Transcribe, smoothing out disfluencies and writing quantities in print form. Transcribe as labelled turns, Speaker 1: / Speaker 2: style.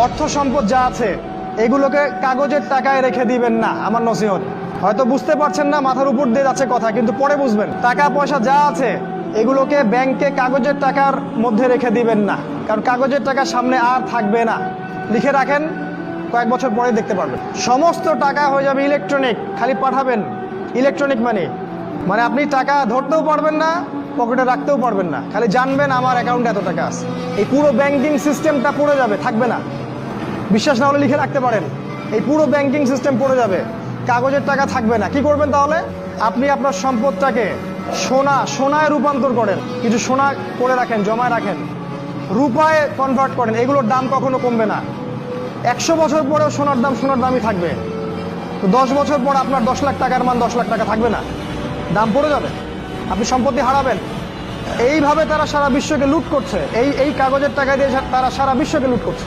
Speaker 1: অর্থ সম্পদ যা আছে এগুলোকে কাগজের টাকায় রেখে দিবেন না। আমার নসিহত, হয়তো বুঝতে পারছেন না, মাথার উপর দিয়ে যাচ্ছে কথা, কিন্তু পরে বুঝবেন। টাকা পয়সা যা আছে এগুলোকে ব্যাংকে কাগজের টাকার মধ্যে রেখে দিবেন না, কারণ কাগজের টাকা সামনে আর থাকবে না। লিখে রাখেন, কয়েক বছর পরে দেখতে পারবেন সমস্ত টাকা হয়ে যাবে ইলেকট্রনিক। খালি পাঠাবেন ইলেকট্রনিক মানি, মানে আপনি টাকা ধরতেও পারবেন না, পকেটে রাখতেও পারবেন না, খালি জানবেন আমার অ্যাকাউন্টে এত টাকা আছে। এই পুরো ব্যাংকিং সিস্টেমটা পড়ে যাবে, থাকবে না। বিশ্বাস না হলে লিখে রাখতে পারেন, এই পুরো ব্যাংকিং সিস্টেম পড়ে যাবে, কাগজের টাকা থাকবে না। কি করবেন তাহলে? আপনি আপনার সম্পদটাকে সোনায় রূপান্তর করেন, কিছু সোনা করে রাখেন, জমায় রাখেন, রূপায় কনভার্ট করেন। এগুলোর দাম কখনো কমবে না। 100 বছর পরেও সোনার দামই থাকবে। তো 10 বছর পর আপনার 10 লাখ টাকার মান 10 লাখ টাকা থাকবে না, দাম পড়ে যাবে, আপনি সম্পত্তি হারাবেন। এইভাবে তারা সারা বিশ্বকে লুট করছে, এই কাগজের টাকা দিয়ে তারা সারা বিশ্বকে লুট করছে।